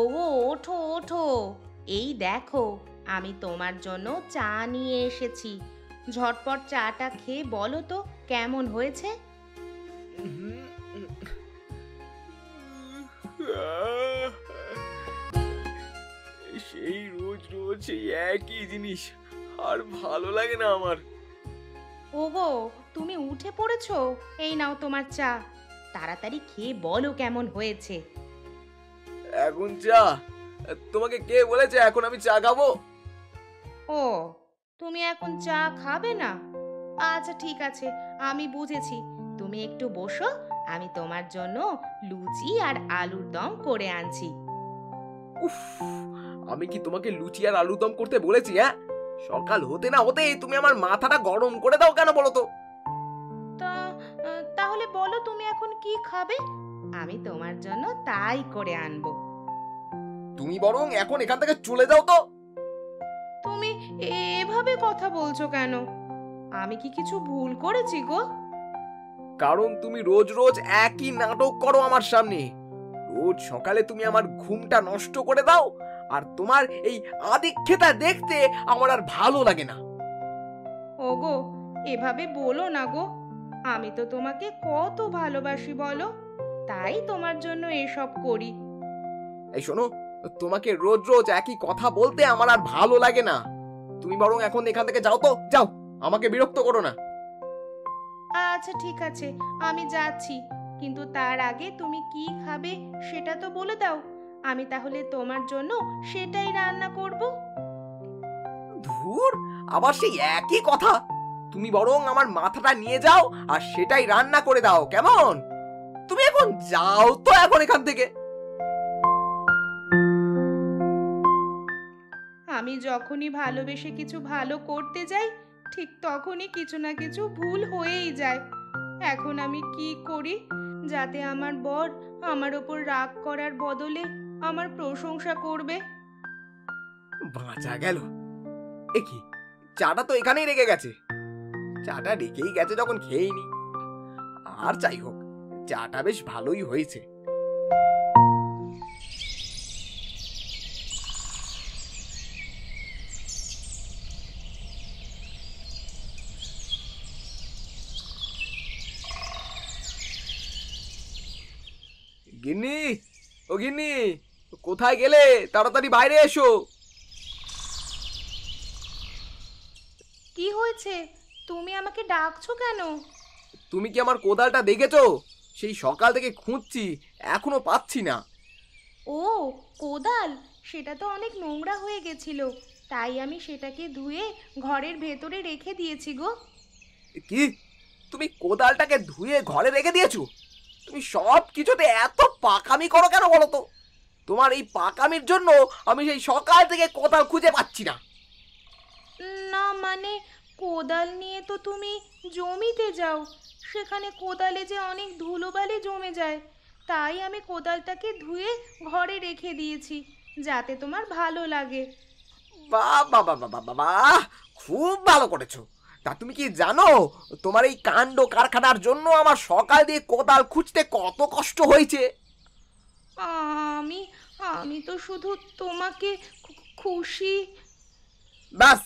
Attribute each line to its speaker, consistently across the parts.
Speaker 1: ওগো, ওঠো ওঠো, এই দেখো আমি তোমার জন্য চা নিয়ে এসেছি। ঝটপট চাটা খেয়ে বলো তো কেমন হয়েছে।
Speaker 2: সেই রোজ রোজ সেই একই জিনিস, আর ভালো লাগে না আমার।
Speaker 1: ওগো, তুমি উঠে পড়েছো? এই নাও তোমার চা, তাড়াতাড়ি খেয়ে বলো কেমন হয়েছে।
Speaker 2: এখন চা? তোমাকে কে বলেছে এখন আমি চা খাবো?
Speaker 1: ও, তুমি এখন চা খাবে না? আচ্ছা ঠিক আছে, আমি বুঝেছি। তুমি একটু বসো, আমি তোমার জন্য লুচি আর আলুর দম করে আনছি।
Speaker 2: উফ, আমি কি তোমাকে লুচি আর আলুর দম করতে বলেছি? হ্যাঁ, সকাল হতে না হতেই তুমি আমার মাথাটা গরম করে দাও কেন বলো তো?
Speaker 1: তা তাহলে বলো তুমি এখন কি খাবে, আমি তোমার জন্য তাই করে আনবো।
Speaker 2: তুমি বরং এখন এখান থেকে চলে যাও তো।
Speaker 1: তুমি এভাবে কথা বলছো কেন? আমি কি কিছু ভুল করেছি গো?
Speaker 2: কারণ তুমি রোজ রোজ একই নাটক করো আমার সামনে। রোজ সকালে তুমি আমার ঘুমটা নষ্ট করে দাও, আর তোমার এই আদিক্ষেতা দেখতে আমার আর ভালো লাগে না।
Speaker 1: ওগো, এভাবে বলো না গো, আমি তো তোমাকে কত ভালোবাসি বলো, তাই তোমার জন্য এসব করি।
Speaker 2: এই শোনো, তোমাকে রোজ রোজ একই কথা বলতে আমার আর ভালো লাগে না। তুমি বরং এখন এখান থেকে যাও তো, যাও, আমাকে বিরক্ত করো না।
Speaker 1: আচ্ছা ঠিক আছে, আমি যাচ্ছি, কিন্তু তার আগে তুমি কি খাবে সেটা তো বলে দাও, আমি তাহলে তোমার জন্য সেটাই রান্না করব।
Speaker 2: ধুর, আবার সেই একই কথা। তুমি বরং আমার মাথাটা নিয়ে যাও আর সেটাই রান্না করে দাও, কেমন? তুমি এখন যাও তো এখন এখান থেকে।
Speaker 1: আমি যখনই ভালোবেসে কিছু ভালো করতে যাই, ঠিক তখনই কিছু না কিছু ভুল হয়েই যায়। এখন আমি কি করি যাতে আমার বর আমার ওপর রাগ করার বদলে আমার প্রশংসা করবে?
Speaker 2: বাঁচা গেল। এ কি, চাটা তো এখানেই রেখে গেছে। চাটা রেখেই গেছে যখন খেয়েই নি। আর যাই হোক, চাটা বেশ ভালোই হয়েছে। গিন্নি, ও গিন্নি, কোথায় গেলে? তাড়াতাড়ি বাইরে এসো।
Speaker 1: কি হয়েছে? তুমি আমাকে ডাকছো কেন?
Speaker 2: তুমি কি আমার কোদালটা দেখেছো? সেই সকাল থেকে খুঁজছি, এখনো পাচ্ছি না।
Speaker 1: ও, কোদাল, সেটা তো অনেক নোংরা হয়ে গেছিল, তাই আমি সেটাকে ধুয়ে ঘরের ভেতরে রেখে দিয়েছি গো।
Speaker 2: কি, তুমি কোদালটাকে ধুয়ে ঘরে রেখে দিয়েছো? তুমি সব কিছুতে এত পাকামি করো কেন বলো তো? তোমার এই পাকামির জন্য আমি সেই সকাল থেকে কোদাল খুঁজে পাচ্ছি না।
Speaker 1: না মানে, কোদাল নিয়ে তো তুমি জমিতে যাও, সেখানে কোদালে যে অনেক ধুলোবালি জমে যায়, তাই আমি কোদালটাকে ধুয়ে ঘরে রেখে দিয়েছি যাতে তোমার ভালো লাগে।
Speaker 2: বাহ বাহ বাহ বাহ বাহ বাহ, খুব ভালো করেছো। তা তুমি কি জানো, তোমার এই কাণ্ড কারখানার জন্য আমার সকাল দিয়ে কোদাল খুঁজতে কত কষ্ট হয়েছে?
Speaker 1: আমি আমি তো শুধু তোমাকে খুশি।
Speaker 2: ব্যাস,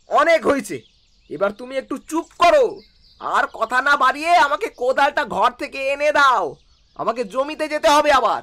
Speaker 2: অনেক হয়েছে। এবার তুমি একটু চুপ করো, আর কথা না বাড়িয়ে আমাকে কোদালটা ঘর থেকে এনে দাও। আমাকে জমিতে যেতে হবে আবার।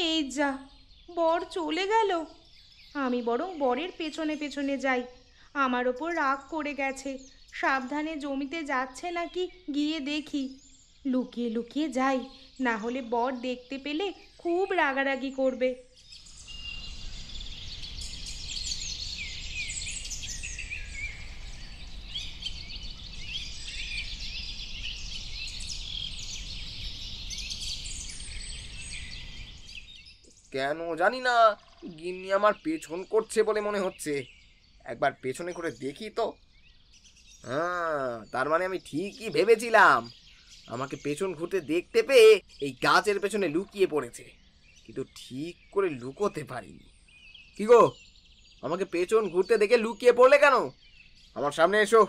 Speaker 1: এই যা, বর চলে গেল। আমি বরং বরের পেছনে পেছনে যাই, আমার ওপর রাগ করে গেছে, সাবধানে জমিতে যাচ্ছে নাকি গিয়ে দেখি। লুকিয়ে লুকিয়ে যাই, না হলে বর দেখতে পেলে খুব রাগারাগি করবে।
Speaker 2: কেন জানি না, গিন্নি আমার পেছন করছে বলে মনে হচ্ছে। একবার পেছনে করে দেখি তো। হ্যাঁ, তার মানে আমি ঠিকই ভেবেছিলাম। আমাকে পেছন ঘুরতে দেখতে পেয়ে এই গাছের পেছনে লুকিয়ে পড়েছে, কিন্তু ঠিক করে লুকোতে পারিনি। কি গো, আমাকে পেছন ঘুরতে দেখে লুকিয়ে পড়লে কেন? আমার সামনে এসো,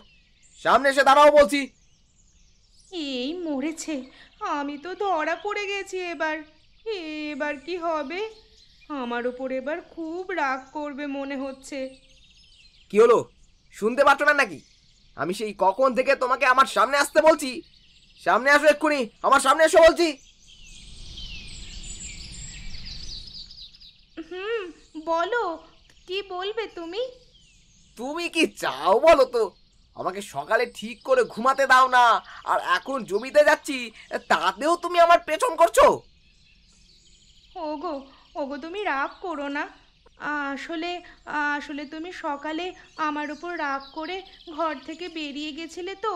Speaker 2: সামনে এসে দাঁড়াও বলছি।
Speaker 1: এই মরেছে, আমি তো ধরা পড়ে গেছি এবার। এবার কি হবে? আমার ওপর এবার খুব রাগ করবে মনে হচ্ছে।
Speaker 2: কি হলো, শুনতে পাচ্ছ না নাকি? আমি সেই কখন থেকে তোমাকে আমার সামনে আসতে বলছি। সামনে আসো এক্ষুনি, আমার সামনে এসো বলছি।
Speaker 1: হুম, বলো, কি বলবে তুমি?
Speaker 2: তুমি কি চাও বলো তো? আমাকে সকালে ঠিক করে ঘুমাতে দাও না, আর এখন জমিতে যাচ্ছি তাতেও তুমি আমার পেছন করছো।
Speaker 1: ওগো, ওগো তুমি রাগ করো না। আসলে আসলে তুমি সকালে আমার উপর রাগ করে ঘর থেকে বেরিয়ে গেছিলে তো,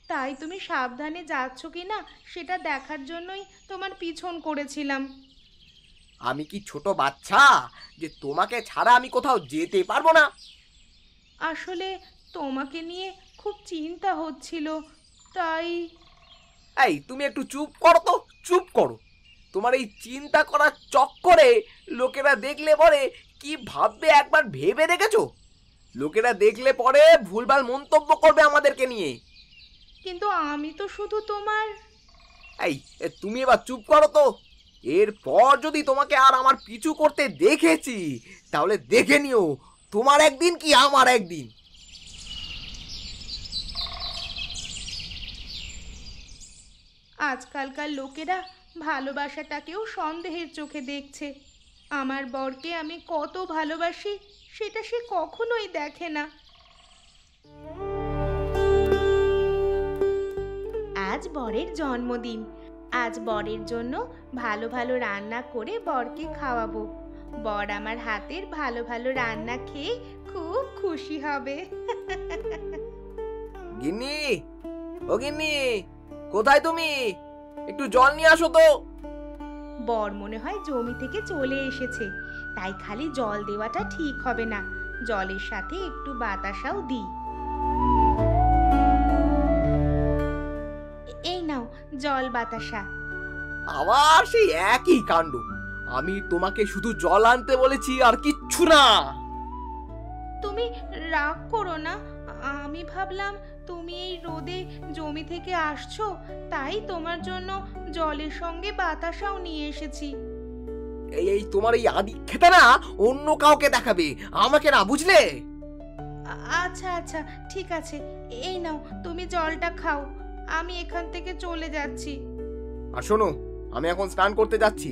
Speaker 1: তাই তুমি সাবধানে যাচ্ছ কি না সেটা দেখার জন্যই তোমার পিছন করেছিলাম।
Speaker 2: আমি কি ছোট বাচ্চা যে তোমাকে ছাড়া আমি কোথাও যেতে পারবো না?
Speaker 1: আসলে তোমাকে নিয়ে খুব চিন্তা হচ্ছিল, তাই।
Speaker 2: এই তুমি একটু চুপ করো তো, চুপ করো। তোমার এই চিন্তা করার চক্করে লোকেরা দেখলে পরে কি ভাববে একবার ভেবে দেখেছো? লোকেরা দেখলে পরে ভুলভাল মন্তব্য করবে আমাদেরকে নিয়ে।
Speaker 1: কিন্তু আমি তো শুধু তোমার।
Speaker 2: এই তুমি এবার চুপ করো তো। এরপর যদি তোমাকে আর আমার পিছু করতে দেখেছি, তাহলে দেখে নিও তোমার একদিন কি আমার একদিন।
Speaker 1: আজকালকার লোকেরা ভালোবাসাটাকেও সন্দেহের চোখে দেখছে। আমার বরকে আমি কত ভালোবাসি সেটা সে কখনোই দেখে না। আজ বরের জন্মদিন। আজ বরের জন্য ভালো ভালো রান্না করে বরকে খাওয়াবো। বর আমার হাতের ভালো ভালো রান্না খেয়ে খুব খুশি হবে।
Speaker 2: গিন্নি, ও গিন্নি, কোথায় তুমি? একটু জল নিয়ে আসো তো।
Speaker 1: বর মনে হয় জমি থেকে চলে এসেছে, তাই খালি জল দেওয়াটা ঠিক হবে না। জলের সাথে একটু বাতাসাও দিই। এই নাও জল বাতাসা।
Speaker 2: আবার সেই একই কাণ্ড। আমি তোমাকে শুধু জল আনতে বলেছি আর কিচ্ছু না।
Speaker 1: তুমি রাগ করো না। আমি ভাবলাম তুমি এই রোদে জমি থেকে আসছো, তাই তোমার জন্য জলের সঙ্গে বাতাসাও নিয়ে এসেছি।
Speaker 2: এই এই তোমার এই আদি খেতে না অন্য কাউকে দেখাবে, আমাকে না, বুঝলে?
Speaker 1: আচ্ছা আচ্ছা, ঠিক আছে। এই নাও তুমি জলটা খাও, আমি এখান থেকে চলে যাচ্ছি।
Speaker 2: আর শোনো, আমি এখন স্নান করতে যাচ্ছি।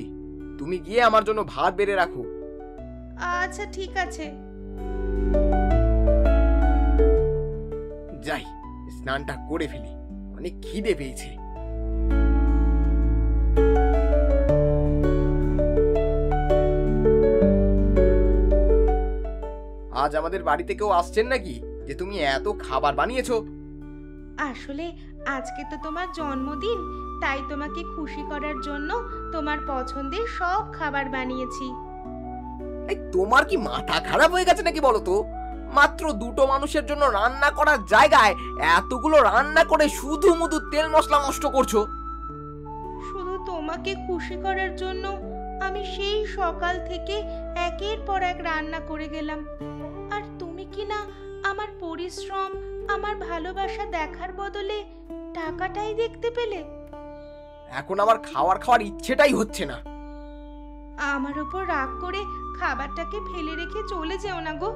Speaker 2: তুমি গিয়ে আমার জন্য ভাত বেড়ে রাখো।
Speaker 1: আচ্ছা ঠিক আছে।
Speaker 2: যাই, স্নানটা করে ফেলি, অনেক খিদে পেয়েছে। আজ আমাদের বাড়িতে কেউ আসছেন নাকি যে তুমি এত খাবার বানিয়েছো?
Speaker 1: আসলে আজকে তো তোমার জন্মদিন, তাই তোমাকে খুশি করার জন্য তোমার পছন্দের সব খাবার বানিয়েছি।
Speaker 2: এই তোমার কি মাথা খারাপ হয়ে গেছে নাকি বলো তো? মাত্র দুটো মানুষের জন্য রান্না করার জায়গায় এতগুলো রান্না করে শুধু মুধু তেল মশলা নষ্ট করছো।
Speaker 1: শুধু তোমাকে খুশি করার জন্য আমি সেই সকাল থেকে একের পর এক রান্না করে গেলাম, আর তুমি কি না আমার পরিশ্রম, আমার ভালোবাসা দেখার বদলে টাকাটাই দেখতে পেলে।
Speaker 2: এখন আমার খাওয়ার ইচ্ছেটাই হচ্ছে না।
Speaker 1: আমার ওপর রাগ করে খাবারটাকে ফেলে রেখে চলে যেও না গো।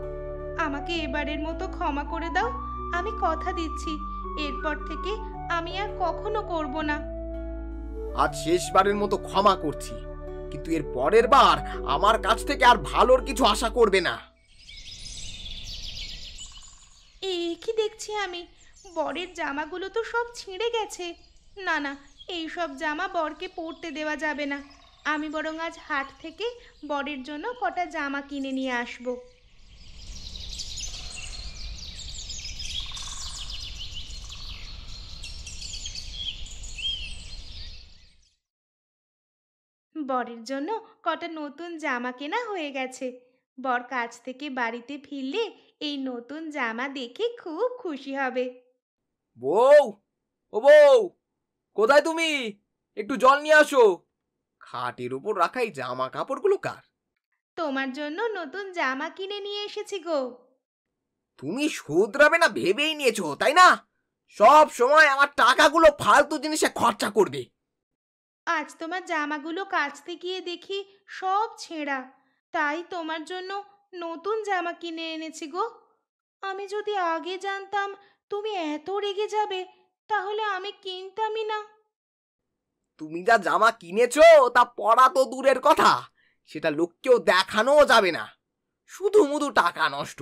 Speaker 1: আমাকে এবারের মতো ক্ষমা করে দাও। আমি কথা দিচ্ছি এরপর থেকে আমি আর কখনো করব না।
Speaker 2: আজ শেষবারের মতো ক্ষমা করছি, কিন্তু এর পরের বার আমার কাছ থেকে আর ভালোর কিছু আশা করবে না।
Speaker 1: কি দেখছি আমি, বরের জামাগুলো তো সব ছিঁড়ে গেছে। না না, এই সব জামা বরকে পরতে দেওয়া যাবে না। আমি বরং আজ হাট থেকে বরের জন্য কটা জামা কিনে নিয়ে আসবো। বরের জন্য কটা নতুন জামা কেনা হয়ে গেছে। বর কাজ থেকে বাড়িতে ফিরলে এই নতুন জামা দেখে খুব খুশি হবে।
Speaker 2: বউ, ও বউ, কোথায় তুমি? একটু জল নিয়ে আসো। খাটের উপর রাখা এই জামা কাপড়গুলো কার?
Speaker 1: তোমার জন্য নতুন জামা কিনে নিয়ে এসেছি গো।
Speaker 2: তুমি শুধরাবে না ভেবেই নিয়েছো, তাই না? সব সময় আমার টাকাগুলো ফালতু জিনিসে খরচা করবে।
Speaker 1: আজ তোমার জামাগুলো কাচতে গিয়ে দেখি সব ছেঁড়া, তাই তোমার জন্য নতুন জামা কিনে এনেছি গো। আমি যদি আগে জানতাম তুমি এত রেগে যাবে, তাহলে আমি কিনতামই না।
Speaker 2: তুমি যা জামা কিনেছো তা পরা তো দূরের কথা, সেটা লোককেও দেখানোও যাবে না। শুধু মুধু টাকা নষ্ট।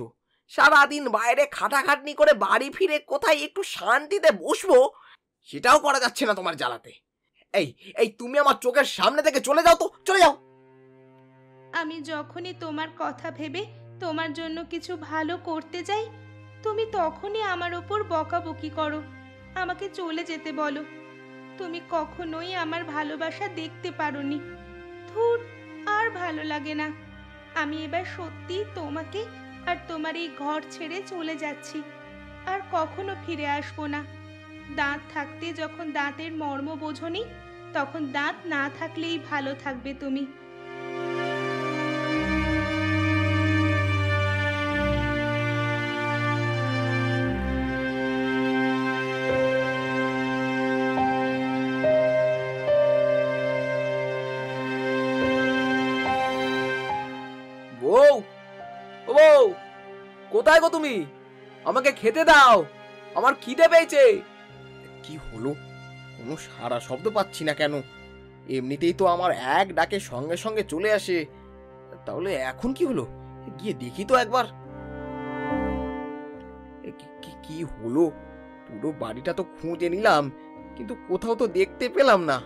Speaker 2: সারাদিন বাইরে খাটাখাটনি করে বাড়ি ফিরে কোথায় একটু শান্তিতে বসবো, সেটাও করা যাচ্ছে না তোমার জ্বালাতে। এই এই তুমি আমার চোখের সামনে থেকে চলে যাও তো, চলে যাও।
Speaker 1: আমি যখনই তোমার কথা ভেবে তোমার জন্য কিছু ভালো করতে যাই, তুমি তখনই আমার ওপর বকাবকি করো, আমাকে চলে যেতে বলো। তুমি কখনোই আমার ভালোবাসা দেখতে পারোনি। ধুর, আর ভালো লাগে না। আমি এবার সত্যি তোমাকে আর তোমার এই ঘর ছেড়ে চলে যাচ্ছি, আর কখনো ফিরে আসবো না। দাঁত থাকতে যখন দাঁতের মর্ম বোঝোনি, তখন দাঁত না থাকলেই ভালো থাকবে তুমি।
Speaker 2: বউ, ও বউ, কোথায় গো তুমি? আমাকে খেতে দাও, আমার খিদে পেয়েছে। কি হলো, কোনো সারা শব্দ পাচ্ছি না কেন? এমনিতেই তো আমার এক ডাকে সঙ্গে সঙ্গে চলে আসে। তাহলে এখন কি হলো? গিয়ে দেখি তো একবার। কি হলো? পুরো বাড়িটা তো খুঁজে নিলাম, কিন্তু কোথাও তো দেখতে পেলাম না।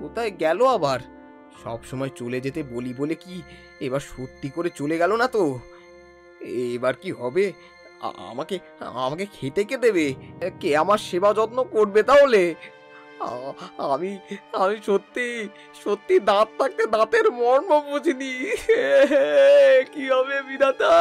Speaker 2: কোথায় গেল আবার? সব সময় চলে যেতে বলি বলে কি এবার সত্যি করে চলে গেল না তো? এবার কি হবে? আমাকে আমাকে খেতে কে দেবে? কে আমার সেবা যত্ন করবে তাহলে? আ- আমি আমি সত্যি সত্যি দাঁত থাকতে দাঁতের মর্ম বুঝিনি। কি হবে বিধাতা?